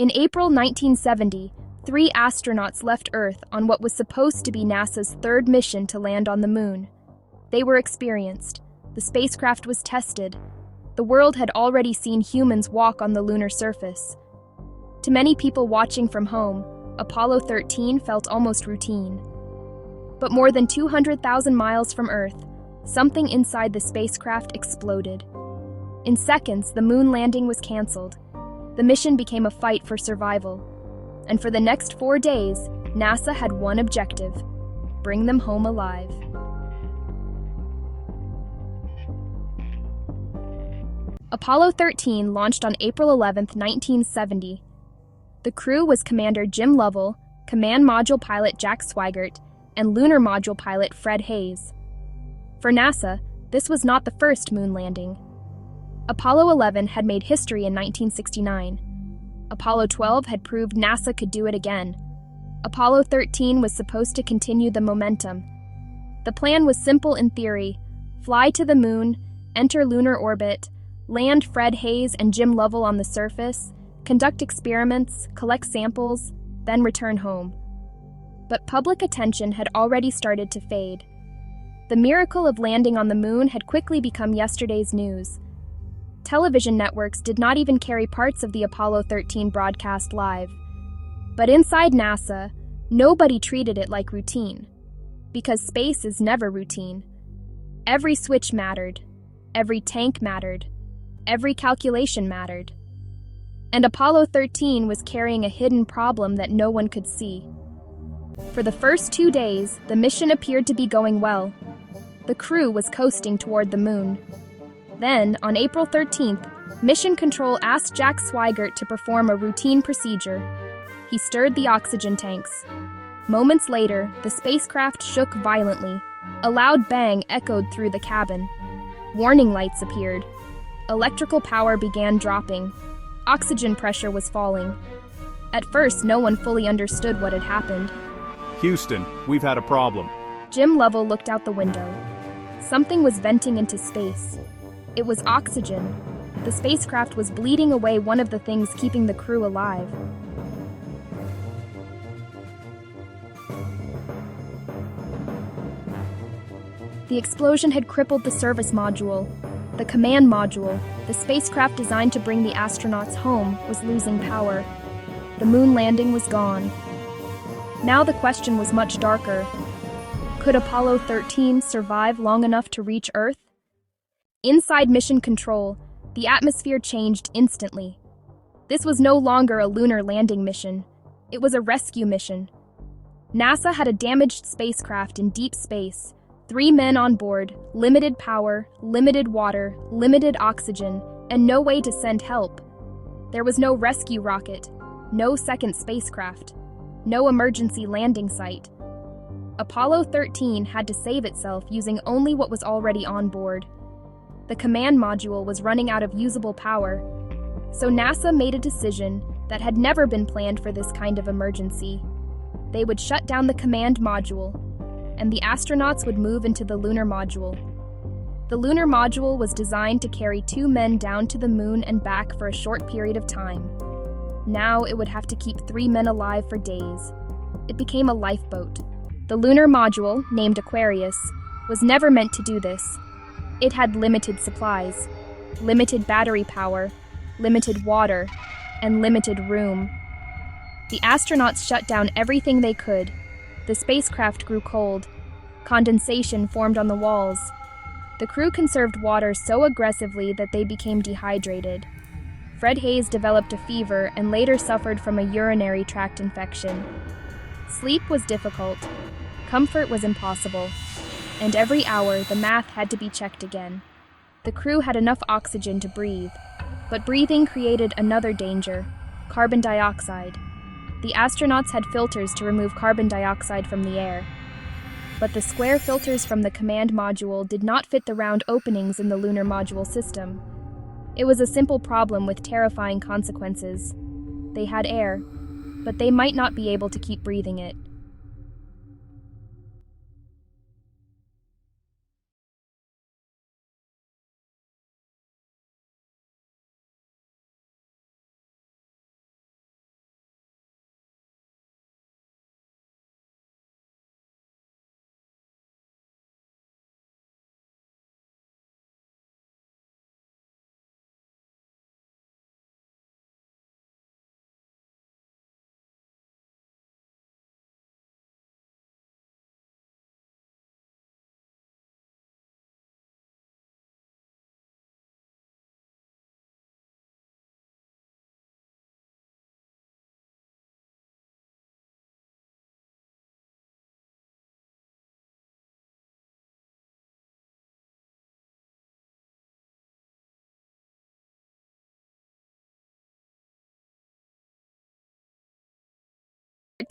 In April 1970, 3 astronauts left Earth on what was supposed to be NASA's third mission to land on the Moon. They were experienced. The spacecraft was tested. The world had already seen humans walk on the lunar surface. To many people watching from home, Apollo 13 felt almost routine. But more than 200,000 miles from Earth, something inside the spacecraft exploded. In seconds, the moon landing was canceled. The mission became a fight for survival. And for the next 4 days, NASA had one objective: bring them home alive. Apollo 13 launched on April 11, 1970. The crew was Commander Jim Lovell, Command Module Pilot Jack Swigert, and Lunar Module Pilot Fred Haise. For NASA, this was not the first moon landing. Apollo 11 had made history in 1969. Apollo 12 had proved NASA could do it again. Apollo 13 was supposed to continue the momentum. The plan was simple in theory: fly to the moon, enter lunar orbit, land Fred Haise and Jim Lovell on the surface, conduct experiments, collect samples, then return home. But public attention had already started to fade. The miracle of landing on the moon had quickly become yesterday's news. Television networks did not even carry parts of the Apollo 13 broadcast live. But inside NASA, nobody treated it like routine. Because space is never routine. Every switch mattered. Every tank mattered. Every calculation mattered. And Apollo 13 was carrying a hidden problem that no one could see. For the first 2 days, the mission appeared to be going well. The crew was coasting toward the moon. Then, on April 13th, Mission Control asked Jack Swigert to perform a routine procedure. He stirred the oxygen tanks. Moments later, the spacecraft shook violently. A loud bang echoed through the cabin. Warning lights appeared. Electrical power began dropping. Oxygen pressure was falling. At first, no one fully understood what had happened. Houston, we've had a problem. Jim Lovell looked out the window. Something was venting into space. It was oxygen. The spacecraft was bleeding away one of the things keeping the crew alive. The explosion had crippled the service module. The command module, the spacecraft designed to bring the astronauts home, was losing power. The moon landing was gone. Now the question was much darker. Could Apollo 13 survive long enough to reach Earth? Inside Mission Control, the atmosphere changed instantly. This was no longer a lunar landing mission. It was a rescue mission. NASA had a damaged spacecraft in deep space, 3 men on board, limited power, limited water, limited oxygen, and no way to send help. There was no rescue rocket, no second spacecraft, no emergency landing site. Apollo 13 had to save itself using only what was already on board. The command module was running out of usable power, so NASA made a decision that had never been planned for this kind of emergency. They would shut down the command module, and the astronauts would move into the lunar module. The lunar module was designed to carry 2 men down to the moon and back for a short period of time. Now it would have to keep 3 men alive for days. It became a lifeboat. The lunar module, named Aquarius, was never meant to do this. It had limited supplies, limited battery power, limited water, and limited room. The astronauts shut down everything they could. The spacecraft grew cold. Condensation formed on the walls. The crew conserved water so aggressively that they became dehydrated. Fred Haise developed a fever and later suffered from a urinary tract infection. Sleep was difficult. Comfort was impossible. And every hour, the math had to be checked again. The crew had enough oxygen to breathe, but breathing created another danger: carbon dioxide. The astronauts had filters to remove carbon dioxide from the air. But the square filters from the command module did not fit the round openings in the lunar module system. It was a simple problem with terrifying consequences. They had air, but they might not be able to keep breathing it.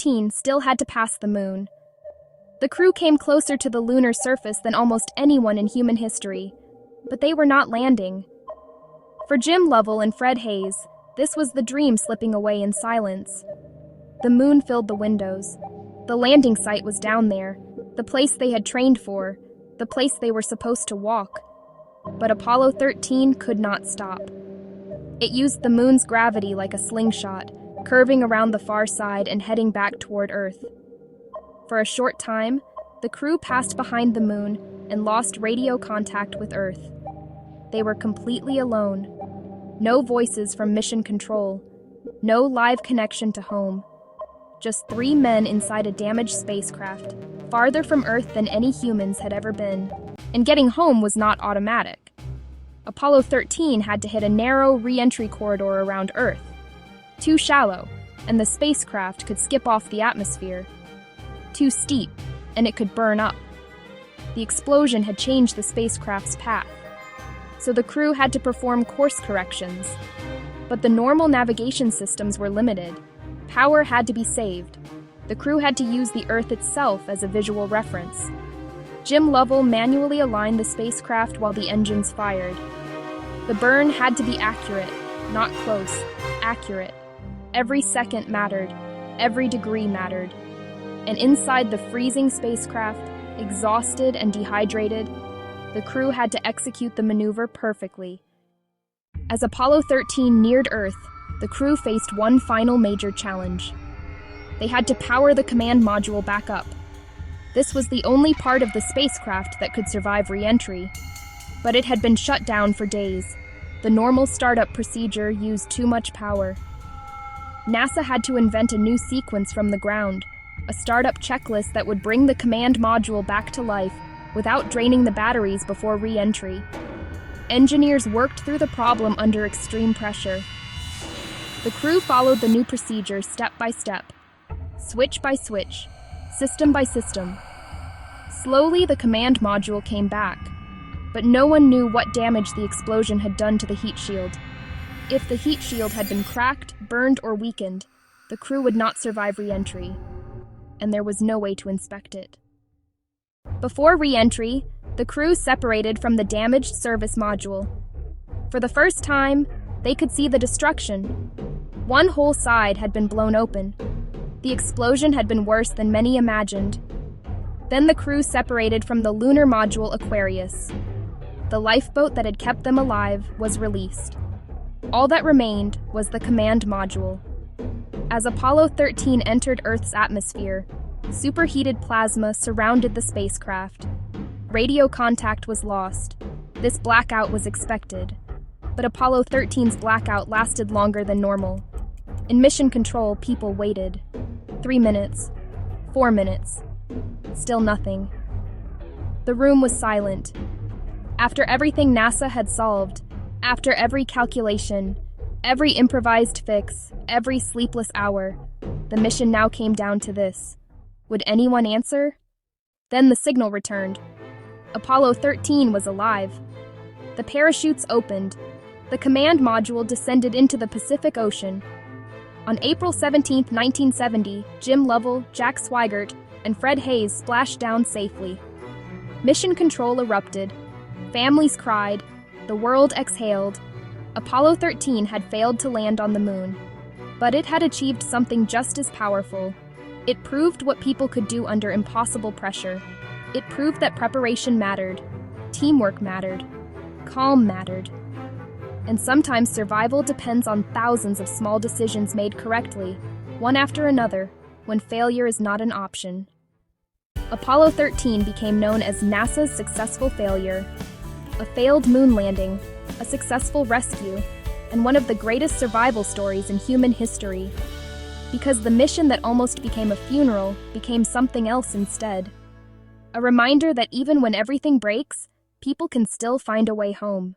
13 still had to pass the moon. The crew came closer to the lunar surface than almost anyone in human history, but they were not landing. For Jim Lovell and Fred Haise, this was the dream slipping away in silence. The moon filled the windows. The landing site was down there, the place they had trained for, the place they were supposed to walk. But Apollo 13 could not stop. It used the moon's gravity like a slingshot, curving around the far side and heading back toward Earth. For a short time, the crew passed behind the moon and lost radio contact with Earth. They were completely alone. No voices from mission control. No live connection to home. Just 3 men inside a damaged spacecraft, farther from Earth than any humans had ever been. And getting home was not automatic. Apollo 13 had to hit a narrow re-entry corridor around Earth. Too shallow, and the spacecraft could skip off the atmosphere. Too steep, and it could burn up. The explosion had changed the spacecraft's path, so the crew had to perform course corrections. But the normal navigation systems were limited. Power had to be saved. The crew had to use the Earth itself as a visual reference. Jim Lovell manually aligned the spacecraft while the engines fired. The burn had to be accurate, not close, accurate. Every second mattered, every degree mattered. And inside the freezing spacecraft, exhausted and dehydrated, the crew had to execute the maneuver perfectly. As Apollo 13 neared Earth, the crew faced one final major challenge. They had to power the command module back up. This was the only part of the spacecraft that could survive re-entry, but it had been shut down for days. The normal startup procedure used too much power. NASA had to invent a new sequence from the ground, a startup checklist that would bring the command module back to life without draining the batteries before re-entry. Engineers worked through the problem under extreme pressure. The crew followed the new procedure step by step, switch by switch, system by system. Slowly, the command module came back, but no one knew what damage the explosion had done to the heat shield. If the heat shield had been cracked, burned, or weakened, the crew would not survive re-entry, and there was no way to inspect it. Before re-entry, the crew separated from the damaged service module. For the first time, they could see the destruction. One whole side had been blown open. The explosion had been worse than many imagined. Then the crew separated from the lunar module Aquarius. The lifeboat that had kept them alive was released. All that remained was the command module. As Apollo 13 entered Earth's atmosphere, superheated plasma surrounded the spacecraft. Radio contact was lost. This blackout was expected. But Apollo 13's blackout lasted longer than normal. In mission control, people waited. 3 minutes. 4 minutes. Still nothing. The room was silent. After everything NASA had solved, after every calculation, every improvised fix, every sleepless hour, the mission now came down to this. Would anyone answer? Then the signal returned. Apollo 13 was alive. The parachutes opened. The command module descended into the Pacific Ocean. On April 17, 1970, Jim Lovell, Jack Swigert, and Fred Haise splashed down safely. Mission control erupted. Families cried. The world exhaled. Apollo 13 had failed to land on the moon. But it had achieved something just as powerful. It proved what people could do under impossible pressure. It proved that preparation mattered. Teamwork mattered. Calm mattered. And sometimes survival depends on thousands of small decisions made correctly, one after another, when failure is not an option. Apollo 13 became known as NASA's successful failure. A failed moon landing, a successful rescue, and one of the greatest survival stories in human history. Because the mission that almost became a funeral became something else instead. A reminder that even when everything breaks, people can still find a way home.